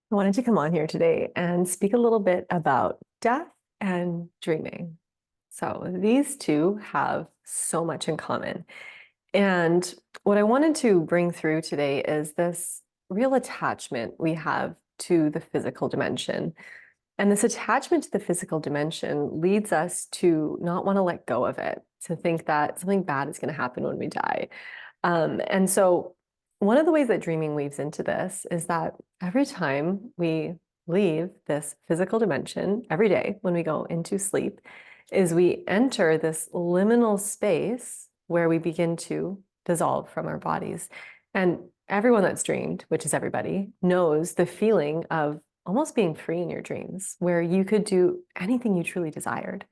I wanted to come on here today and speak a little bit about death and dreaming. So, these two have so much in common. And what I wanted to bring through today is this real attachment we have to the physical dimension. And this attachment to the physical dimension leads us to not want to let go of it, to think that something bad is going to happen when we die. And so, one of the ways that dreaming weaves into this is that every time we leave this physical dimension, every day when we go into sleep, is we enter this liminal space where we begin to dissolve from our bodies. And everyone that's dreamed, which is everybody, knows the feeling of almost being free in your dreams, where you could do anything you truly desired,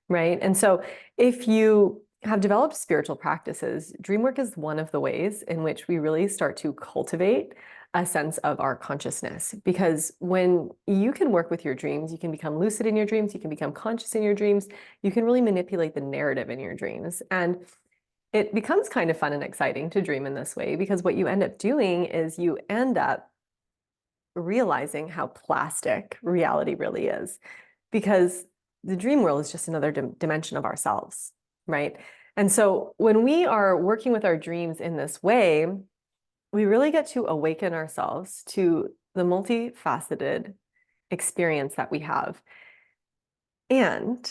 right? And so, if you have developed spiritual practices, dream work is one of the ways in which we really start to cultivate a sense of our consciousness. Because when you can work with your dreams, you can become lucid in your dreams, you can become conscious in your dreams, you can really manipulate the narrative in your dreams. And it becomes kind of fun and exciting to dream in this way, because what you end up doing is you end up realizing how plastic reality really is. Because the dream world is just another dimension of ourselves, right? And so when we are working with our dreams in this way, we really get to awaken ourselves to the multifaceted experience that we have. And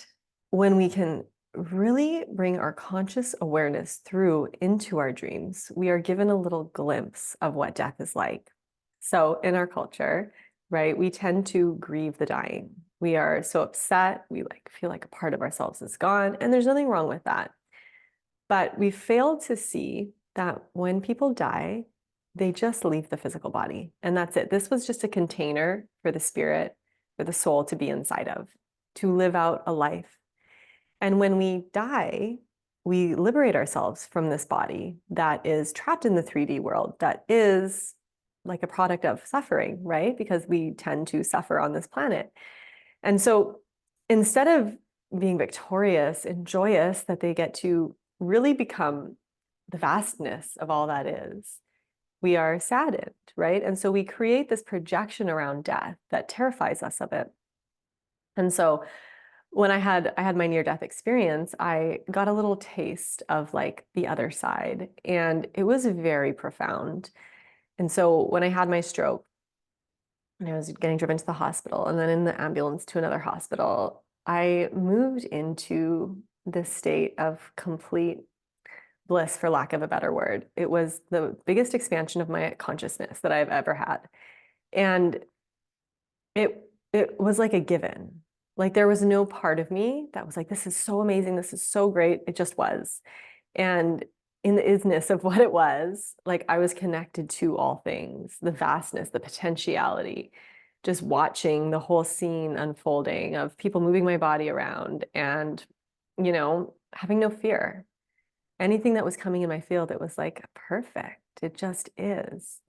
when we can really bring our conscious awareness through into our dreams, we are given a little glimpse of what death is like. So in our culture, right, we tend to grieve the dying. We are so upset, we feel like a part of ourselves is gone, and there's nothing wrong with that. But we fail to see that when people die, they just leave the physical body, and that's it. This was just a container for the spirit, for the soul to be inside of, to live out a life. And when we die, we liberate ourselves from this body that is trapped in the 3D world, that is like a product of suffering, right? Because we tend to suffer on this planet. And so instead of being victorious and joyous that they get to really become the vastness of all that is, we are saddened, right? And so we create this projection around death that terrifies us of it. And so when I had my near-death experience, I got a little taste of like the other side, and it was very profound. And so when I had my stroke and I was getting driven to the hospital and then in the ambulance to another hospital, I moved into this state of complete bliss, for lack of a better word. It was the biggest expansion of my consciousness that I've ever had. And it was like a given. Like there was no part of me that was like, this is so amazing, this is so great. It just was. And in the isness of what it was, like I was connected to all things, the vastness, the potentiality, just watching the whole scene unfolding of people moving my body around and, having no fear. Anything that was coming in my field, it was like perfect. It just is.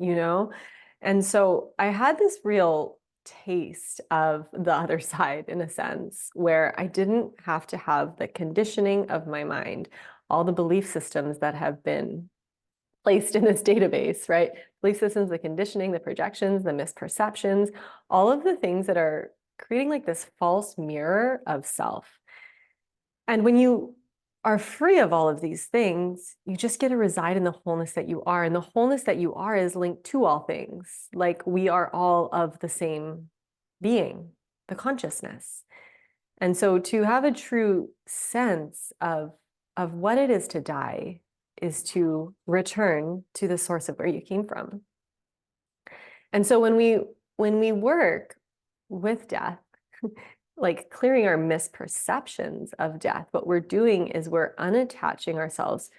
And so I had this real taste of the other side in a sense, where I didn't have to have the conditioning of my mind, all the belief systems that have been placed in this database, right? Belief systems, the conditioning, the projections, the misperceptions, all of the things that are creating like this false mirror of self. And when you are free of all of these things, you just get to reside in the wholeness that you are. And the wholeness that you are is linked to all things. Like we are all of the same being, the consciousness. And so to have a true sense of what it is to die is to return to the source of where you came from. And so when we work with death, like clearing our misperceptions of death, what we're doing is we're unattaching ourselves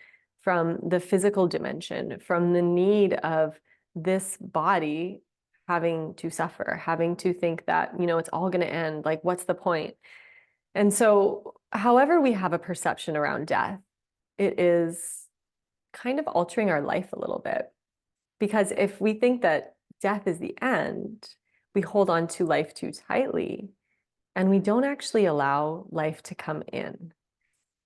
from the physical dimension, from the need of this body having to suffer, having to think that, it's all going to end. Like, what's the point? And so, however, we have a perception around death, it is kind of altering our life a little bit. Because if we think that death is the end, we hold on to life too tightly and we don't actually allow life to come in,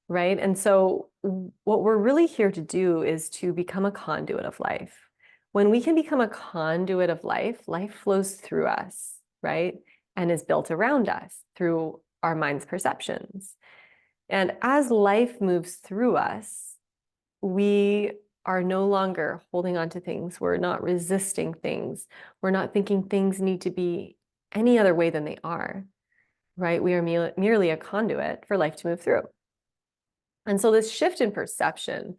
right? And so what we're really here to do is to become a conduit of life. When we can become a conduit of life, life flows through us, right? And is built around us through our mind's perceptions. And as life moves through us, we are no longer holding on to things. We're not resisting things. We're not thinking things need to be any other way than they are, right? We are merely a conduit for life to move through. And so this shift in perception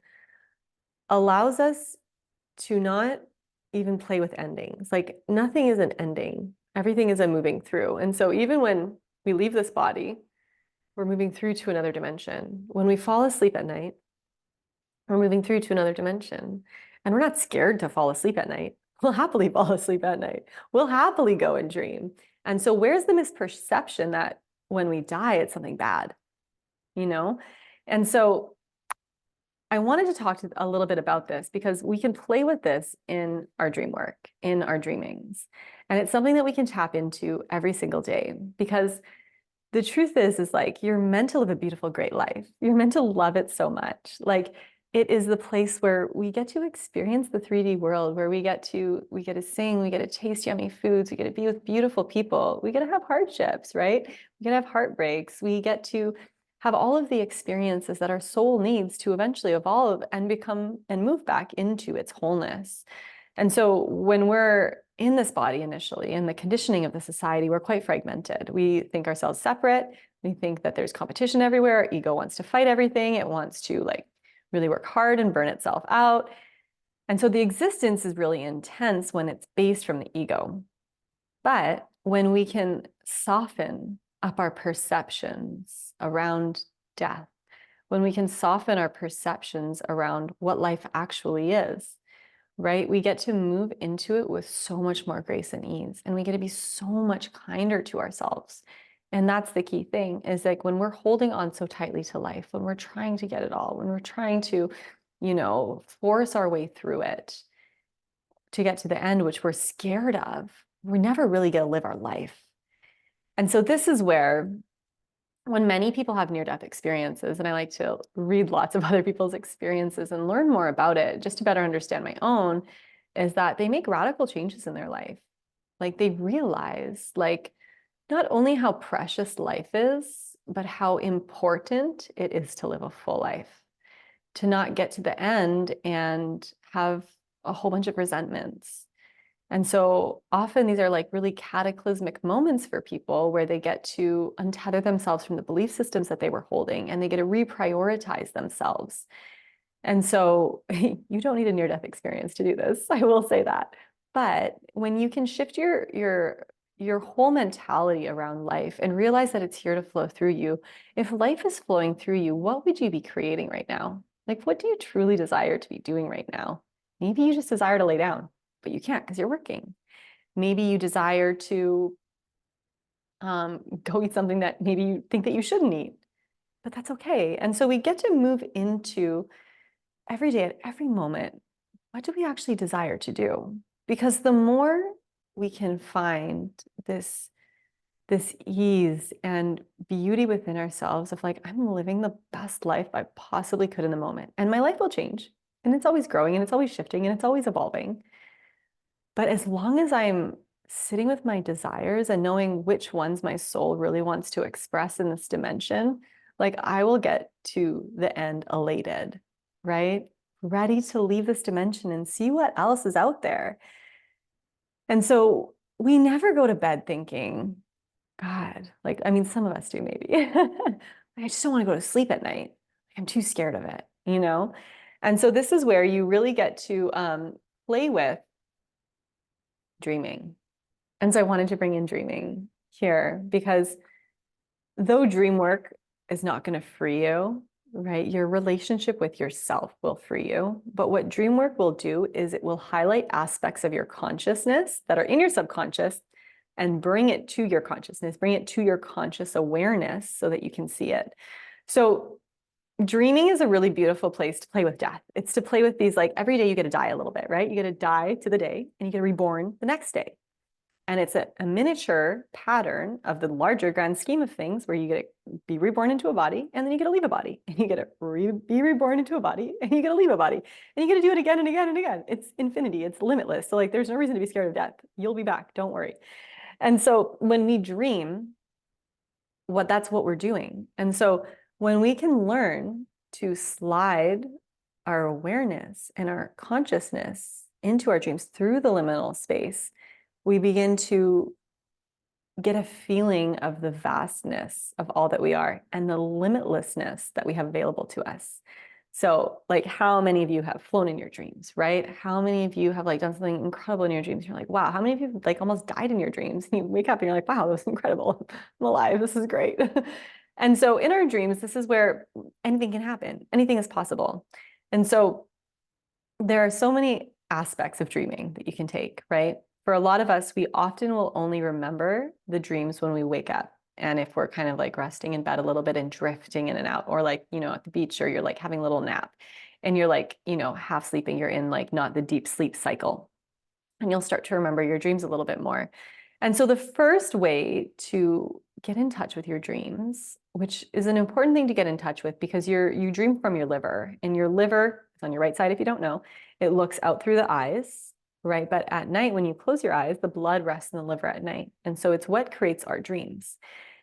allows us to not even play with endings. Like nothing is an ending. Everything is a moving through. And so even when we leave this body, we're moving through to another dimension. When we fall asleep at night, we're moving through to another dimension. And we're not scared to fall asleep at night. We'll happily fall asleep at night. We'll happily go and dream. And so where's the misperception that when we die, it's something bad, you know? And so I wanted to talk a little bit about this because we can play with this in our dream work, in our dreamings. And it's something that we can tap into every single day because the truth is like you're meant to live a beautiful, great life. You're meant to love it so much. Like it is the place where we get to experience the 3D world, where we get to sing, we get to taste yummy foods, we get to be with beautiful people, we get to have hardships, right? We get to have heartbreaks, we get to have all of the experiences that our soul needs to eventually evolve and become and move back into its wholeness. And so when we're in this body initially, in the conditioning of the society, we're quite fragmented. We think ourselves separate. We think that there's competition everywhere. Our ego wants to fight everything. It wants to like really work hard and burn itself out. And so the existence is really intense when it's based from the ego. But when we can soften up our perceptions around death, when we can soften our perceptions around what life actually is, right? We get to move into it with so much more grace and ease, and we get to be so much kinder to ourselves. And that's the key thing is like when we're holding on so tightly to life, when we're trying to get it all, when we're trying to, force our way through it to get to the end, which we're scared of, we're never really going to live our life. And so this is where when many people have near-death experiences, and I like to read lots of other people's experiences and learn more about it just to better understand my own, is that they make radical changes in their life. Like they realize like not only how precious life is, but how important it is to live a full life, to not get to the end and have a whole bunch of resentments. And so often these are like really cataclysmic moments for people where they get to untether themselves from the belief systems that they were holding and they get to reprioritize themselves. And so you don't need a near-death experience to do this, I will say that. But when you can shift your whole mentality around life and realize that it's here to flow through you, if life is flowing through you, what would you be creating right now? Like, what do you truly desire to be doing right now? Maybe you just desire to lay down, but you can't because you're working. Maybe you desire to go eat something that maybe you think that you shouldn't eat, but that's okay. And so we get to move into every day at every moment, what do we actually desire to do? Because the more we can find this ease and beauty within ourselves of like, I'm living the best life I possibly could in the moment. And my life will change. And it's always growing and it's always shifting and it's always evolving. But as long as I'm sitting with my desires and knowing which ones my soul really wants to express in this dimension, like I will get to the end elated, right? Ready to leave this dimension and see what else is out there. And so we never go to bed thinking, God, like, I mean, some of us do maybe. I just don't want to go to sleep at night. I'm too scared of it, you know? And so this is where you really get to play with dreaming. And so I wanted to bring in dreaming here because though dream work is not going to free you, right? Your relationship with yourself will free you. But what dream work will do is it will highlight aspects of your consciousness that are in your subconscious and bring it to your consciousness, bring it to your conscious awareness so that you can see it. So dreaming is a really beautiful place to play with death. It's to play with these, like every day you get to die a little bit, right? You get to die to the day and you get reborn the next day. And it's a miniature pattern of the larger grand scheme of things where you get to be reborn into a body, and then you get to leave a body, and you get to be reborn into a body, and you get to leave a body, and you get to do it again and again and again. It's infinity. It's limitless. So like, there's no reason to be scared of death. You'll be back. Don't worry. And so when we dream, that's what we're doing. And so when we can learn to slide our awareness and our consciousness into our dreams through the liminal space, we begin to get a feeling of the vastness of all that we are and the limitlessness that we have available to us. So like, how many of you have flown in your dreams, right? How many of you have like done something incredible in your dreams? You're like, wow, how many of you have like almost died in your dreams? And you wake up and you're like, wow, that was incredible. I'm alive. This is great. And so in our dreams, this is where anything can happen. Anything is possible. And so there are so many aspects of dreaming that you can take, right? For a lot of us, we often will only remember the dreams when we wake up. And if we're kind of like resting in bed a little bit and drifting in and out, or like, at the beach, or you're like having a little nap and you're like, half sleeping, you're in like not the deep sleep cycle. And you'll start to remember your dreams a little bit more. And so the first way to get in touch with your dreams, which is an important thing to get in touch with, because you dream from your liver, and your liver is on your right side. If you don't know, it looks out through the eyes, right? But at night, when you close your eyes, the blood rests in the liver at night. And so it's what creates our dreams.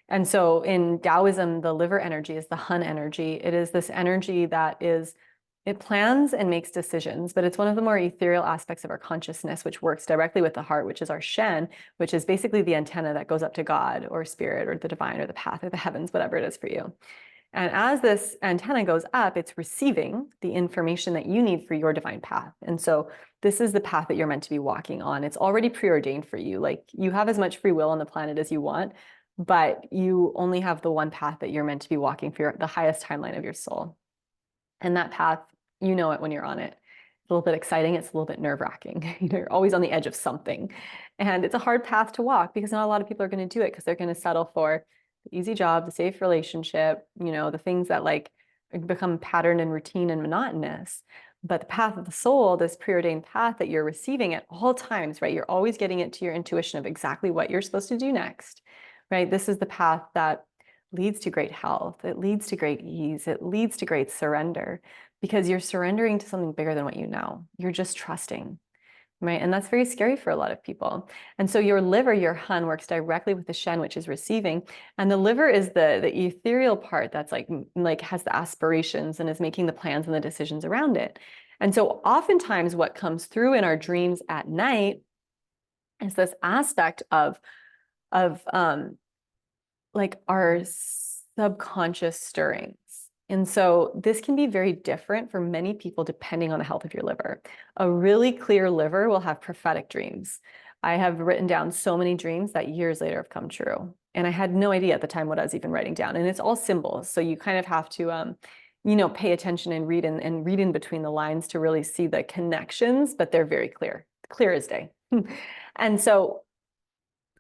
And so in Taoism, the liver energy is the Hun energy. It is this energy that it plans and makes decisions, but it's one of the more ethereal aspects of our consciousness, which works directly with the heart, which is our Shen, which is basically the antenna that goes up to God or spirit or the divine or the path or the heavens, whatever it is for you. And as this antenna goes up, it's receiving the information that you need for your divine path. And so this is the path that you're meant to be walking on. It's already preordained for you. Like, you have as much free will on the planet as you want, but you only have the one path that you're meant to be walking for the highest timeline of your soul. And that path, you know it when you're on it. It's a little bit exciting. It's a little bit nerve-wracking. You're always on the edge of something. And it's a hard path to walk, because not a lot of people are going to do it, because they're going to settle for the easy job, the safe relationship, the things that like become pattern and routine and monotonous. But the path of the soul, this preordained path that you're receiving at all times, right? You're always getting it to your intuition of exactly what you're supposed to do next, right? This is the path that leads to great health. It leads to great ease. It leads to great surrender, because you're surrendering to something bigger than what you know. You're just trusting, right? And that's very scary for a lot of people. And so your liver, your Hun, works directly with the Shen, which is receiving. And the liver is the ethereal part that's like has the aspirations and is making the plans and the decisions around it. And so oftentimes what comes through in our dreams at night is this aspect of like our subconscious stirrings. And so this can be very different for many people depending on the health of your liver. A really clear liver will have prophetic dreams. I have written down so many dreams that years later have come true. And I had no idea at the time what I was even writing down. And it's all symbols. So you kind of have to, pay attention and read in between the lines to really see the connections, but they're very clear as day. And so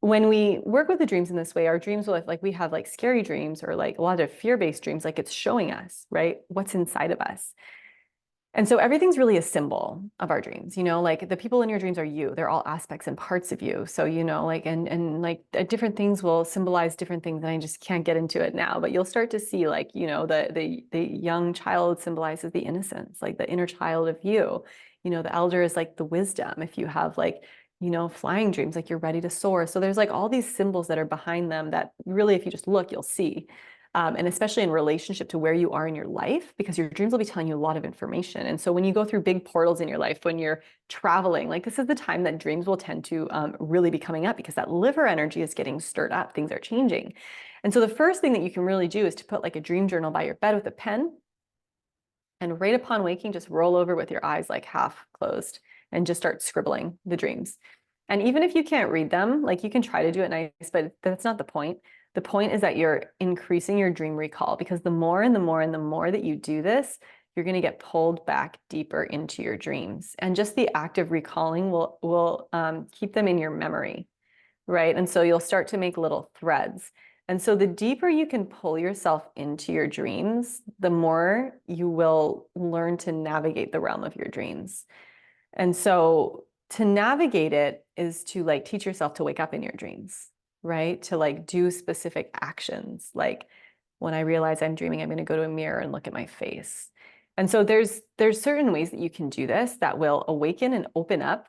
when we work with the dreams in this way, our dreams will, like we have like scary dreams or like a lot of fear-based dreams, like it's showing us, right, what's inside of us. And so everything's really a symbol of our dreams, like the people in your dreams are you. They're all aspects and parts of you. So, like, and like different things will symbolize different things. And I just can't get into it now, but you'll start to see like, the young child symbolizes the innocence, like the inner child of you. The elder is like the wisdom. If you have like, flying dreams, like you're ready to soar. So there's like all these symbols that are behind them that really, if you just look, you'll see. And especially in relationship to where you are in your life, because your dreams will be telling you a lot of information. And so when you go through big portals in your life, when you're traveling, like this is the time that dreams will tend to really be coming up, because that liver energy is getting stirred up. Things are changing. And so the first thing that you can really do is to put like a dream journal by your bed with a pen. And right upon waking, just roll over with your eyes like half closed and just start scribbling the dreams. And even if you can't read them, like you can try to do it nice, but that's not the point. The point is that you're increasing your dream recall, because the more and the more and the more that you do this, you're going to get pulled back deeper into your dreams. And just the act of recalling will keep them in your memory, right? And so you'll start to make little threads. And so the deeper you can pull yourself into your dreams, the more you will learn to navigate the realm of your dreams. And so to navigate it is to like teach yourself to wake up in your dreams, right? To like do specific actions. Like when I realize I'm dreaming, I'm going to go to a mirror and look at my face. And so there's certain ways that you can do this that will awaken and open up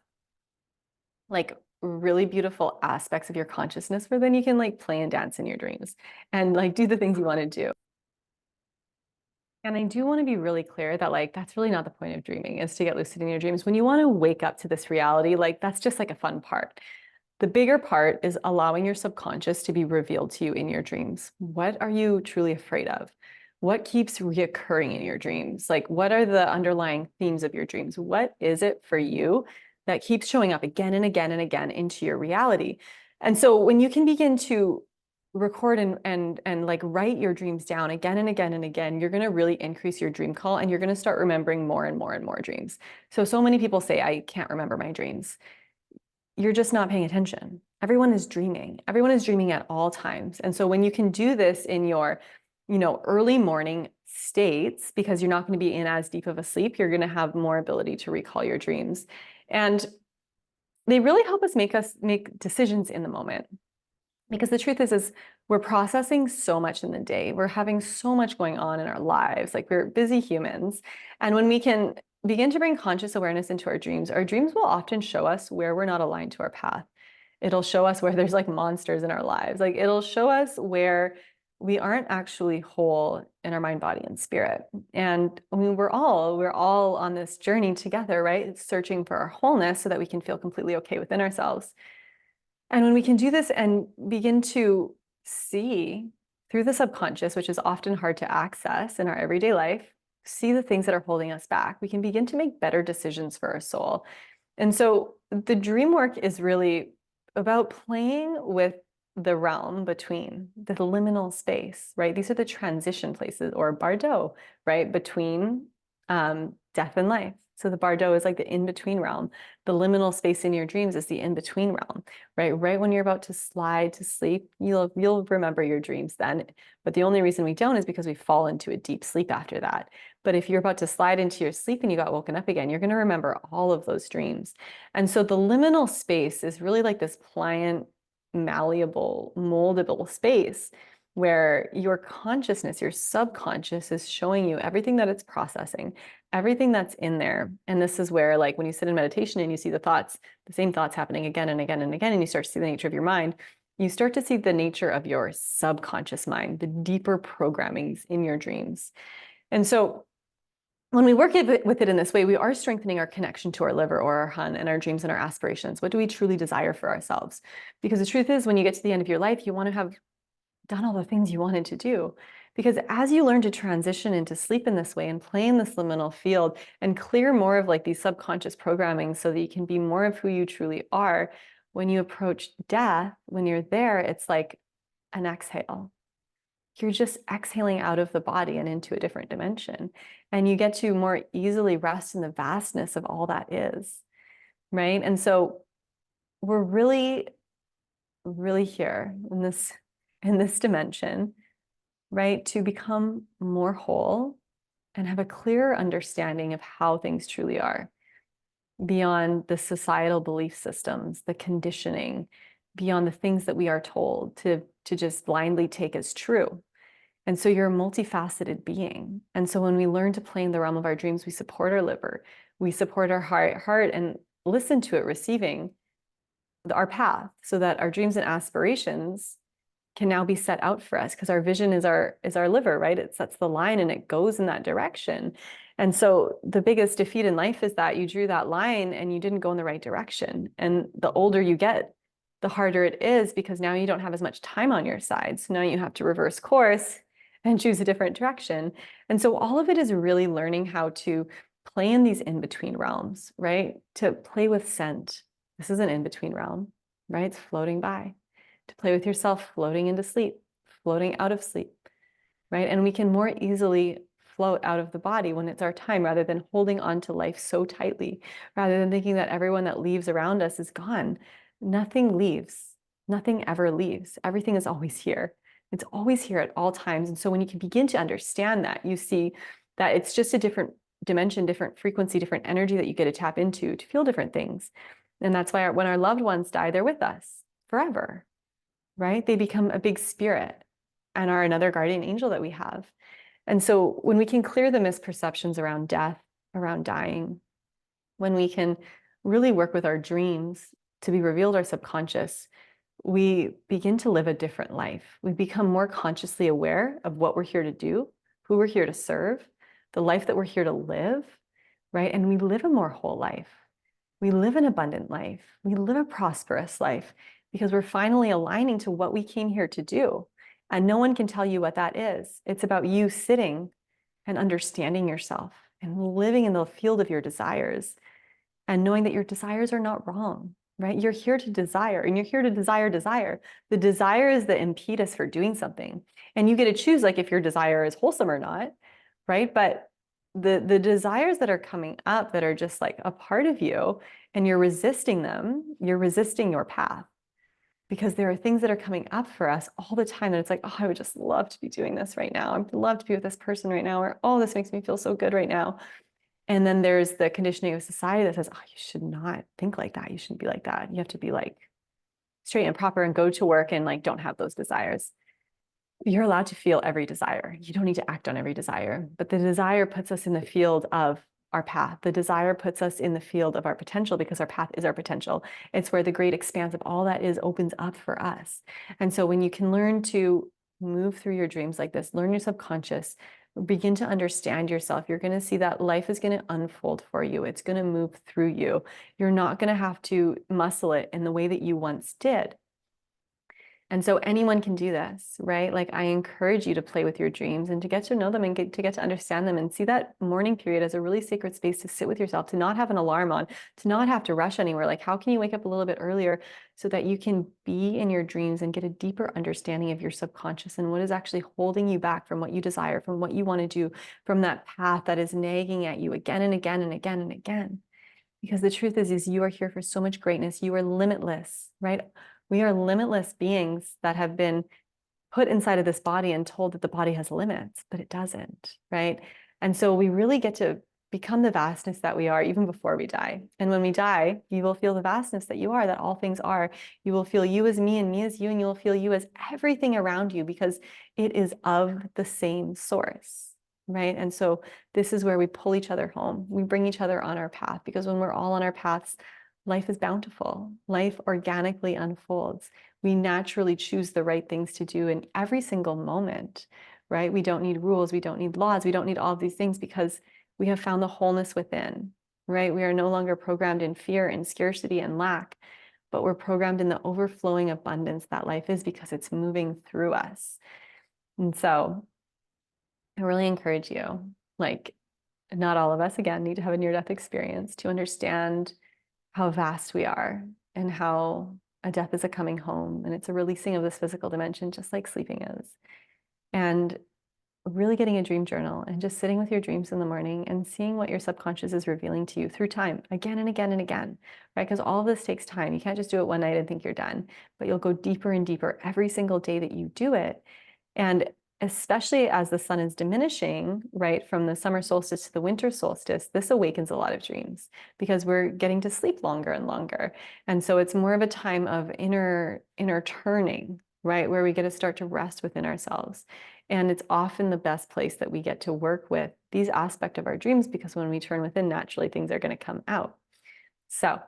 like really beautiful aspects of your consciousness where then you can like play and dance in your dreams and like do the things you want to do. And I do want to be really clear that like that's really not the point of dreaming, is to get lucid in your dreams. When you want to wake up to this reality, like that's just like a fun part. The bigger part is allowing your subconscious to be revealed to you in your dreams. What are you truly afraid of? What keeps reoccurring in your dreams? Like, what are the underlying themes of your dreams? What is it for you that keeps showing up again and again and again into your reality? And so when you can begin to record and like write your dreams down again and again and again, you're going to really increase your dream call, and you're going to start remembering more and more and more dreams. So many people say, I can't remember my dreams. You're just not paying attention. Everyone is dreaming. Everyone is dreaming at all times. And so when you can do this in your, early morning states, because you're not going to be in as deep of a sleep, you're going to have more ability to recall your dreams. And they really help us make decisions in the moment. Because the truth is we're processing so much in the day. We're having so much going on in our lives. Like, we're busy humans. And when we can begin to bring conscious awareness into our dreams will often show us where we're not aligned to our path. It'll show us where there's like monsters in our lives. Like, it'll show us where we aren't actually whole in our mind, body, and spirit. And I mean, we're all on this journey together, right? It's searching for our wholeness so that we can feel completely okay within ourselves. And when we can do this and begin to see through the subconscious, which is often hard to access in our everyday life, see the things that are holding us back, we can begin to make better decisions for our soul. And so the dream work is really about playing with the realm between the liminal space, right? These are the transition places, or bardo, right? Between death and life. So the bardo is like the in-between realm. The liminal space in your dreams is the in-between realm, right? Right when you're about to slide to sleep, you'll remember your dreams then. But the only reason we don't is because we fall into a deep sleep after that. But if you're about to slide into your sleep and you got woken up again, you're going to remember all of those dreams. And so the liminal space is really like this pliant, malleable, moldable space where your consciousness, your subconscious, is showing you everything that it's processing, everything that's in there. And this is where, like, when you sit in meditation and you see the same thoughts happening again and again and again, and you start to see the nature of your mind, you start to see the nature of your subconscious mind, the deeper programmings in your dreams. And so when we work with it in this way, we are strengthening our connection to our liver, or our hun, and our dreams and our aspirations. What do we truly desire for ourselves? Because the truth is, when you get to the end of your life, you want to have done all the things you wanted to do. Because as you learn to transition into sleep in this way and play in this liminal field and clear more of like these subconscious programming so that you can be more of who you truly are, when you approach death, when you're there, it's like an exhale. You're just exhaling out of the body and into a different dimension. And you get to more easily rest in the vastness of all that is, right? And so we're really, really here in this dimension, right, to become more whole and have a clearer understanding of how things truly are, beyond the societal belief systems, the conditioning, beyond the things that we are told to just blindly take as true. And so you're a multifaceted being. And so when we learn to play in the realm of our dreams, we support our liver, we support our heart and listen to it receiving our path, so that our dreams and aspirations can now be set out for us, because our vision is our liver, right? It sets the line and it goes in that direction. And so the biggest defeat in life is that you drew that line and you didn't go in the right direction. And the older you get, the harder it is, because now you don't have as much time on your side. So now you have to reverse course and choose a different direction. And so all of it is really learning how to play in these in-between realms, right? To play with scent. This is an in-between realm, right? It's floating by. To play with yourself, floating into sleep, floating out of sleep, right? And we can more easily float out of the body when it's our time, rather than holding on to life so tightly, rather than thinking that everyone that leaves around us is gone. Nothing leaves. Nothing ever leaves. Everything is always here. It's always here at all times. And so when you can begin to understand that, you see that it's just a different dimension, different frequency, different energy that you get to tap into to feel different things. And that's why when our loved ones die, they're with us forever, right? They become a big spirit and are another guardian angel that we have. And so when we can clear the misperceptions around death, around dying, when we can really work with our dreams to be revealed our subconscious, we begin to live a different life. We become more consciously aware of what we're here to do, who we're here to serve, the life that we're here to live, right? And we live a more whole life. We live an abundant life. We live a prosperous life because we're finally aligning to what we came here to do. And no one can tell you what that is. It's about you sitting and understanding yourself and living in the field of your desires and knowing that your desires are not wrong, right? You're here to desire, and you're here to desire. The desire is the impetus for doing something. And you get to choose like if your desire is wholesome or not, right? But the desires that are coming up that are just like a part of you and you're resisting them, you're resisting your path. Because there are things that are coming up for us all the time. And it's like, oh, I would just love to be doing this right now. I would love to be with this person right now. Or, oh, this makes me feel so good right now. And then there's the conditioning of society that says, oh, you should not think like that. You shouldn't be like that. You have to be like straight and proper and go to work and like don't have those desires. You're allowed to feel every desire. You don't need to act on every desire. But the desire puts us in the field of our path. The desire puts us in the field of our potential because our path is our potential. It's where the great expanse of all that is opens up for us. And so when you can learn to move through your dreams like this, learn your subconscious, begin to understand yourself, you're going to see that life is going to unfold for you. It's going to move through you. You're not going to have to muscle it in the way that you once did. And so anyone can do this, right? Like I encourage you to play with your dreams and to get to know them and to get to understand them and see that morning period as a really sacred space to sit with yourself, to not have an alarm on, to not have to rush anywhere. Like how can you wake up a little bit earlier so that you can be in your dreams and get a deeper understanding of your subconscious and what is actually holding you back from what you desire, from what you want to do, from that path that is nagging at you again and again and again and again. Because the truth is you are here for so much greatness. You are limitless, right? We are limitless beings that have been put inside of this body and told that the body has limits, but it doesn't, right? And so we really get to become the vastness that we are even before we die. And when we die, you will feel the vastness that you are, that all things are. You will feel you as me and me as you, and you will feel you as everything around you because it is of the same source, right? And so this is where we pull each other home. We bring each other on our path because when we're all on our paths, life is bountiful. Life organically unfolds. We naturally choose the right things to do in every single moment, right? We don't need rules. We don't need laws. We don't need all of these things because we have found the wholeness within, right? We are no longer programmed in fear and scarcity and lack, but we're programmed in the overflowing abundance that life is because it's moving through us. And so I really encourage you, like, not all of us, again, need to have a near-death experience to understand how vast we are and how a death is a coming home and it's a releasing of this physical dimension, just like sleeping is. And really getting a dream journal and just sitting with your dreams in the morning and seeing what your subconscious is revealing to you through time, again and again and again, right? Because all of this takes time. You can't just do it one night and think you're done, but you'll go deeper and deeper every single day that you do it. And especially as the sun is diminishing, right, from the summer solstice to the winter solstice, this awakens a lot of dreams because we're getting to sleep longer and longer. And so it's more of a time of inner turning, right, where we get to start to rest within ourselves. And it's often the best place that we get to work with these aspects of our dreams because when we turn within, naturally things are going to come out. So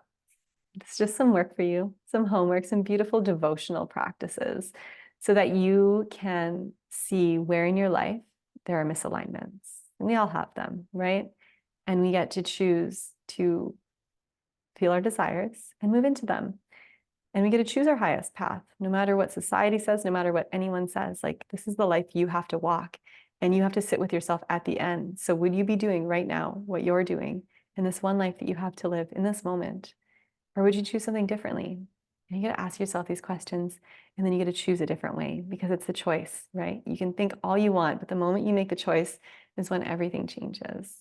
it's just some work for you, some homework, some beautiful devotional practices so that you can see where in your life there are misalignments. And we all have them, right? And we get to choose to feel our desires and move into them. And we get to choose our highest path, no matter what society says, no matter what anyone says. Like, this is the life you have to walk, and you have to sit with yourself at the end. So would you be doing right now what you're doing in this one life that you have to live in this moment? Or would you choose something differently? And you got to ask yourself these questions, and then you got to choose a different way because it's the choice, right? You can think all you want, but the moment you make the choice is when everything changes.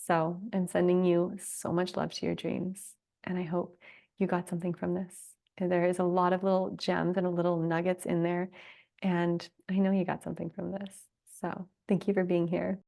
So I'm sending you so much love to your dreams, and I hope you got something from this. And there is a lot of little gems and little nuggets in there, and I know you got something from this. So thank you for being here.